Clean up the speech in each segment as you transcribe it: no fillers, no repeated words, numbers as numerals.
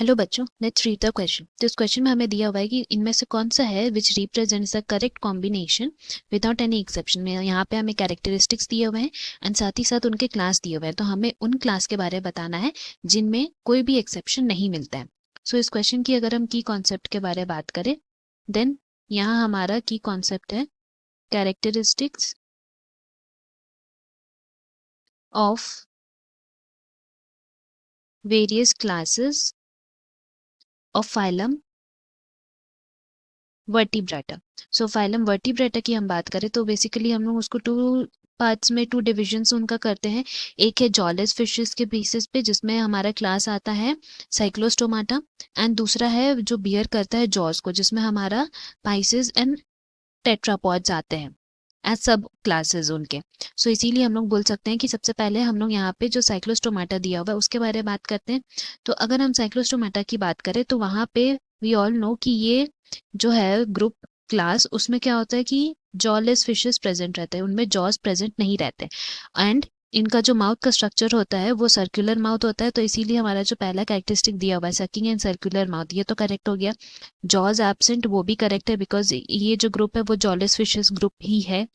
Hello बच्चों, let's read the question. तो इस क्वेश्चन में हमें दिया हुआ है कि इनमें से कौन सा है विच represents the correct combination without any exception. में यहाँ पे हमें कैरेक्टरिस्टिक्स दिए हुए हैं एंड साथ ही साथ उनके क्लास दिए हुए हैं, तो हमें उन क्लास के बारे में बताना है जिनमें कोई भी एक्सेप्शन नहीं मिलता है। सो इस क्वेश्चन की अगर हम की कॉन्सेप्ट के बारे में बात करें, देन यहाँ हमारा की कॉन्सेप्ट है characteristics of various classes of phylum vertebrata. So phylum vertebrata की हम बात करें तो बेसिकली हम लोग उसको टू पार्ट्स में, टू डिविजन्स उनका करते हैं। एक है जॉलेस फिशेस के बेसिस पे, जिसमें हमारा क्लास आता है साइक्लोस्टोमाटा, एंड दूसरा है जो बियर करता है जॉज को, जिसमें हमारा पाइसेस एंड टेट्रापॉड्स आते हैं एज सब क्लासेस उनके। सो इसीलिए हम लोग बोल सकते हैं कि सबसे पहले हम लोग यहाँ पे जो साइक्लोस्टोमाटा दिया हुआ है उसके बारे में बात करते हैं। तो अगर हम साइक्लोस्टोमाटा की बात करें तो वहाँ पे वी ऑल नो कि ये जो है ग्रुप क्लास, उसमें क्या होता है कि जॉलेस फिशेस प्रेजेंट रहते हैं, उनमें जॉज प्रेजेंट नहीं रहते एंड इनका जो माउथ का स्ट्रक्चर होता है वो सर्कुलर माउथ होता है। तो इसीलिए हमारा जो पहला कैरेक्टरिस्टिक दिया हुआ है सकिंग एंड सर्कुलर माउथ, ये तो करेक्ट हो गया। जॉज एब्सेंट, वो भी करेक्ट है बिकॉज ये जो ग्रुप है वो जॉलेस फिशेस ग्रुप ही है।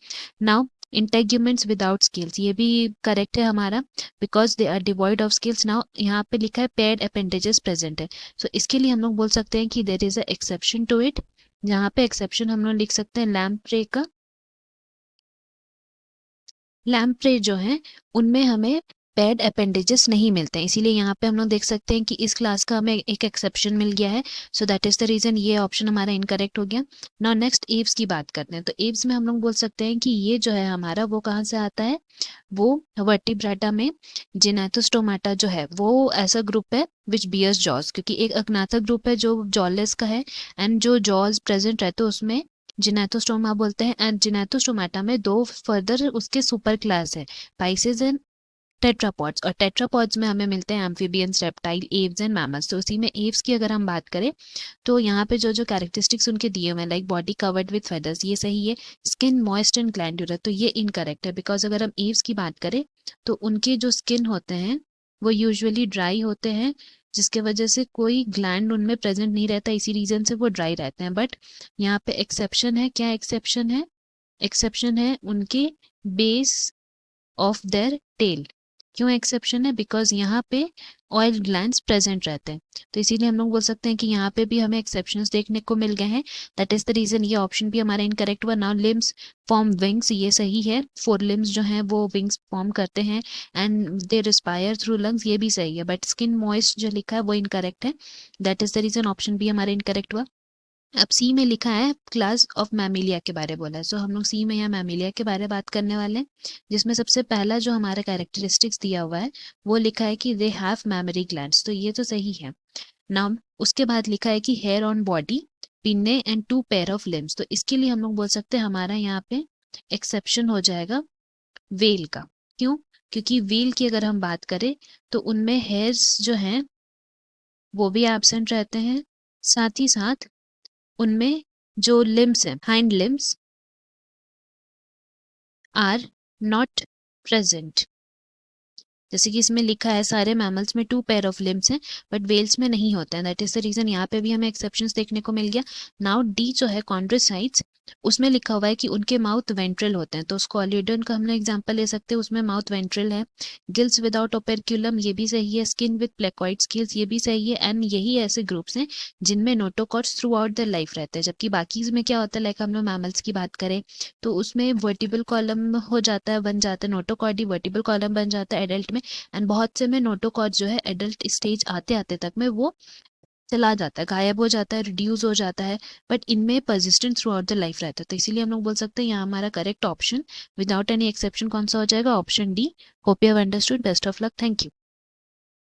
नाउ इंटेग्यूमेंट्स विदाउट स्केल्स, ये भी करेक्ट है हमारा because they are devoid of scales. Now यहाँ पे लिखा है पेयर्ड अपेंडेजेस प्रेजेंट है, सो इसके लिए हम लोग बोल सकते हैं कि there is a exception to it. यहाँ पे एक्सेप्शन हम लोग लिख सकते हैं लैम्प्रे का। लैम्प्रे जो है उनमें हमें पेड अपेंडेजेस नहीं मिलते हैं, इसीलिए यहाँ पे हम लोग देख सकते हैं कि इस क्लास का हमें एक एक्सेप्शन मिल गया है। So that is the reason ये ऑप्शन हमारा इनकरेक्ट हो गया। नाउ नेक्स्ट एव्स की बात करते हैं। तो एव्स में हम लोग बोल सकते हैं कि ये जो है हमारा वो कहाँ से आता है, वो वर्टिब्राटा में जिनेथोस्टोमाटा जो है वो ऐसा ग्रुप है विच बियर्स जॉज, क्योंकि एक अग्नाथा ग्रुप है जो जॉलेस का है एंड जो जॉज प्रेजेंट रहते हैं उसमें जिनेथोस्टोमा बोलते हैं। एंड जिनेथोस्टोमाटा में दो फर्दर उसके सुपर क्लास है, पाइसेस एंड टेट्रापॉड्स, और टेट्रापॉड्स में हमें मिलते हैं amphibians, reptile, Aves and mammals. तो उसी में एव्स की अगर हम बात करें तो यहाँ पे जो जो कैरेक्टरिस्टिक्स उनके दिए हुए हैं like body covered with feathers, ये सही है। स्किन मॉइस्ट एंड ग्लैंडुलर, तो ये इनकरेक्ट है बिकॉज अगर हम एव्स की बात करें तो उनके जो स्किन होते हैं वो यूजुअली ड्राई होते हैं, जिसके वजह से कोई ग्लैंड उनमें प्रेजेंट नहीं रहता, इसी रीजन से वो ड्राई रहते हैं। बट यहाँ पे एक्सेप्शन है, क्या एक्सेप्शन है? एक्सेप्शन है उनके बेस ऑफ देयर टेल। क्यों एक्सेप्शन है? बिकॉज यहाँ पे ऑयल ग्लैंड्स प्रेजेंट रहते हैं, तो इसीलिए हम लोग बोल सकते हैं कि यहाँ पे भी हमें एक्सेप्शंस देखने को मिल गए हैं। दैट इज द रीजन ये ऑप्शन भी हमारा इनकरेक्ट हुआ। नाउ लिम्स फॉर्म विंग्स, ये सही है, 4 लिम्स जो हैं वो विंग्स फॉर्म करते हैं and they respire through lungs, ये भी सही है। बट स्किन मॉइस्ट जो लिखा है वो इनकरेक्ट है, that is the reason option भी हमारा इनकरेक्ट हुआ। अब सी में लिखा है क्लास ऑफ मैमिलिया के बारे बोला है, सो हम लोग सी में यहाँ मैमिलिया के बारे में बात करने वाले हैं, जिसमें सबसे पहला जो हमारा कैरेक्टरिस्टिक्स दिया हुआ है वो लिखा है कि दे हैव मैमरी ग्लैंड्स, तो ये तो सही है। नाउ उसके बाद लिखा है कि हेयर ऑन बॉडी, पिन्ने एंड 2 पेयर ऑफ लिम्स, तो इसके लिए हम लोग बोल सकते हैं हमारा यहाँ पे एक्सेप्शन हो जाएगा वेल का। क्यों? क्योंकि वेल की अगर हम बात करें तो उनमें हेयर्स जो हैं वो भी एब्सेंट रहते हैं, साथ ही साथ उनमें जो लिम्स हैं, hind limbs are not present. जैसे कि इसमें लिखा है सारे मैमल्स में 2 पेयर ऑफ लिम्स हैं बट वेल्स में नहीं होता है, दैट इज द रीजन यहाँ पे भी हमें एक्सेप्शंस देखने को मिल गया। नाउ डी जो है कॉन्ड्रोसाइट्स, उसमें लिखा हुआ है कि उनके माउथ वेंट्रल होते हैं, तो स्क्वालिडन का हम लोग एग्जांपल ले सकते हैं, उसमें माउथ वेंट्रल है। गिल्स विदाउट ओपेरक्यूलम, ये भी सही है। स्किन विद प्लेकॉइड स्किल्स, ये भी सही है। एंड यही ऐसे ग्रुप्स हैं जिनमें नोटोकॉट्स थ्रू आउट द लाइफ रहते हैं, जबकि बाकी में क्या होता है, लाइक हम लोग मैमल्स की बात करें तो उसमें वर्टिबल कॉलम हो जाता है, बन जाता है नोटोकॉडी, वर्टिबल कॉलम बन जाता है एडल्ट में। एंड बहुत से में नोटोकॉट जो है एडल्ट स्टेज आते आते तक में वो चला जाता है, गायब हो जाता है, रिड्यूस हो जाता है, बट इनमें persistent through out the life रहता है। तो इसीलिए हम लोग बोल सकते हैं यहाँ हमारा correct option without any exception कौन सा हो जाएगा, option D. Hope you have understood, best of luck, thank you.